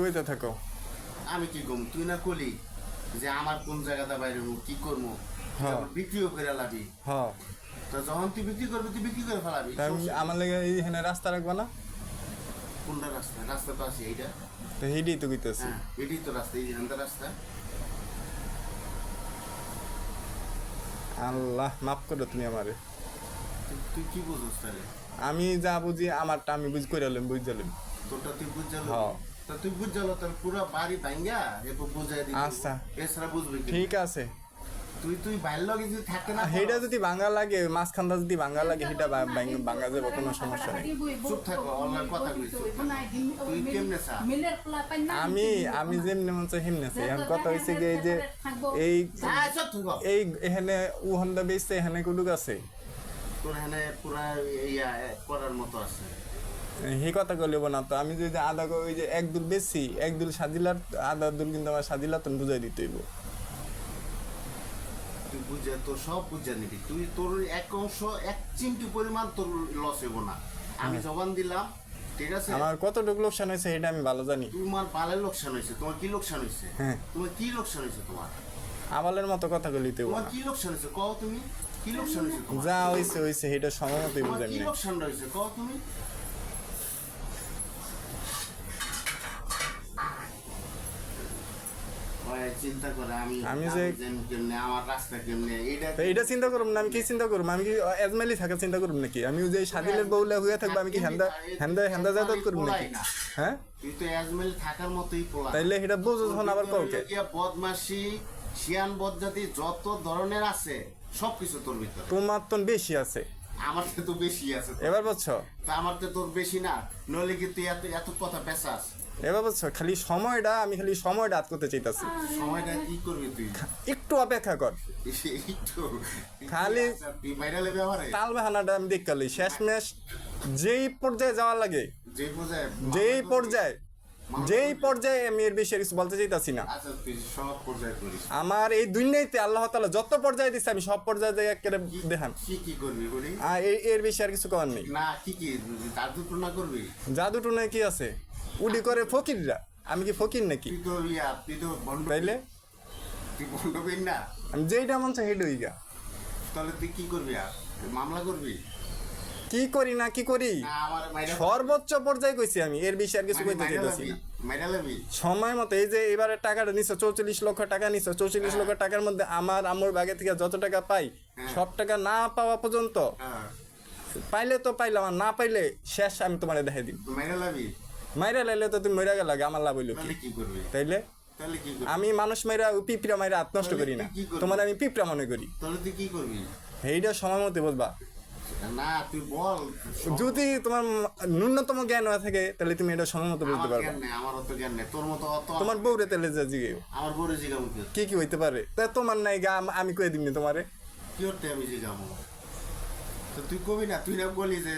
কইতে থাকো। আমি কি কম তুই না কলি যে আমার কোন জায়গাটা বাইরে কি করবো, হ্যাঁ। বিক্রিও করে লাবি। হ্যাঁ, তো যখন তুই বিক্রি করবি তুই বিক্রি করে ফেলাবি। তাই আমার লেগে এইখানে রাস্তা রাখবা না? কোনটা রাস্তা? রাস্তা তো আছে এইটা। তো সেইটাই তো কইতেছি। হ্যাঁ, এটাই তো রাস্তা, এই যে রাস্তা। আল্লাহ মাফ করো তুমি আমারে। তুই কি বুঝোস তাহলে? আমি যা বুঝি আমারটা আমি বুঝ করে এলাম, বুঝালাম। তোরটা তুই বুঝালো। হ্যাঁ। তা তুই বুঝালো তাহলে পুরো বাড়ি ভাঙ্গা এরপর বুঝাই দিবি। আচ্ছা। এছাড়া বুঝবি কি? ঠিক আছে, তুই বাইর লগে যদি থাকতে না সেইটা যদি ভাঙা লাগে, মাঝখানটা যদি ভাঙা লাগে, সেটা ভাঙা যাবে, কোনো সমস্যা নেই। চুপ থাকো, অনলাইন কথা কইছো। তুই কেমনে চা? আমি যেমনি মন চাই হেমনে চাই। এখন কথা হয়েছে কি, এই এখানে উহন্দা বেচছে, এখানে কুটুক আছে। তোর এখানে পুরা ইয়া করার মতো আছে। সেই কথা কইলেব না তো। আমি যদি আদা ওই যে এক দুল বেশি, এক দুল সাজিলার, আদা দুল কিন্তু আমার সাজিলা তো বুঝাই দিতে হইব। তুই বুঝে তোর সব বুঝে নিবি। তুই তোর এক অংশ, এক চিমটি পরিমাণ তোর লস হইব না। আমি জবান দিলাম, ঠিক আছে? আমার কতটুকু লোকসান হয়েছে এটা আমি ভালো জানি। তোমার পালের লোকসান হয়েছে। তোমার কি লোকসান হয়েছে? হ্যাঁ। তোমার কি লোকসান হয়েছে? তোমার আবালের মতো কথা কইলিতে তোমার কি লোকসান হয়েছে কও তুমি? কি লোকসান হয়েছে তোমার? যা হয়েছে হয়েছে, এটা সময় মতোই তোমার বুঝাই কি না। লোকসান হয়েছে কও তুমি? চিন্তা করে আমি যে কেমনে, আমার রাস্তা কেমনে, তো এটা চিন্তা করুম না। আমি কি চিন্তা করুম? আমি কি এজমাইলি থাকা চিন্তা করুম নাকি? আমি যে সাদিলের বউলে হয়ে থাকবো, আমি কি হ্যান্দা যাতায়াত করুম নাকি? হ্যাঁ, তুই তো আজমেল থাকার মতোই পোলা। তাইলে এটা বুঝো যখন আবার কাউকে বদমাশি, শিয়ান বদজাতি যত ধরনের আছে সবকিছু তোর ভিতরে। তোমার তো বেশি আছে, আমার থেকে তো বেশি আছে। এবার বুঝছো? তা আমার তো তোর বেশি না, নইলে কি তুই এত এত কথা পেঁচাস? এবার বুঝছো? খালি সময়টা, আমি খালি সময়টা আজ করতে চাইতাছি। সময়টা কি করবি তুই? একটু অপেক্ষা কর। একটু খালি তুই ভাইরালে ব্যবহারে তাল বাহানাটা আমি দেখলি শেষমেশ যেই পর্যায়ে যাওয়া লাগে, যেই পর্যায়ে আমি এর বেশি আর কিছু বলতে চাইতাছি না। আচ্ছা, তুই সব পর্যায়ে করিস। আমার এই দুনিয়াতে আল্লাহ তাআলা যত পর্যায়ে দিচ্ছে, আমি সব পর্যায়ে যাই একেবারে দেখান। কি করবি বলি? আর এর বেশি আর কিছু করার নেই। না, কি জাদু টুনা করবি? জাদু টুনায় কি আছে? উডি করে ফকিররা। আমি কি ফকির নাকি? তুই তো বন্ড। তাইলে তুই বন্ড পেন না? আমি যেইটা মন চাই হেডই গা। তাহলে তুই কি করবি? আর মামলা করবি? কি করি না কি করি, না, আমার সর্বোচ্চ পর্যায়ে কইছি আমি, এর বেশি আর কিছু কইতে চাইতাছি না। মাইরালাবি সময় মতো এই যে এবারে টাকাটা নিছো, 44 লক্ষ টাকা নিছো, 44 লক্ষ টাকার মধ্যে আমার আম্মুর বাগে থেকে যত টাকা পাই, সব টাকা না পাওয়া পর্যন্ত, হ্যাঁ, পাইলে তো পাইলাম, আর না পাইলে শেষ আমি তোমারে দেখাই দিই। মাইরালাবি মাইরা লাইলে তো তুমি মইরা গেলা, আমার লাভ হইলো কি? তাহলে কি করবি? তাইলে তাহলে কি করবি? আমি মানুষ মাইরা পিঁপড়া মাইরা হাত নষ্ট করি না, তোমার আমি পিঁপড়া মনে করি। তাহলে তুই কি করবি? এইটা সময় মতো বুঝবা। না, তুই বল। যদি তোমার ন্যূনতম জ্ঞান হয়ে থাকে, তাহলে তুমি এটা সময় মতো বুঝতে পারবে। আমার অত জ্ঞান নেই, তোর মতো অত। তোমার বউরে তাহলে যা জিগে আমার বউরে জিগাবো কি কি হইতে পারে, তা তোমার নাই গা, আমি কয়ে দিমনি তোমারে। কি করতে আমি জিগাবো? তো তুই কবি না, তুই না বলি যে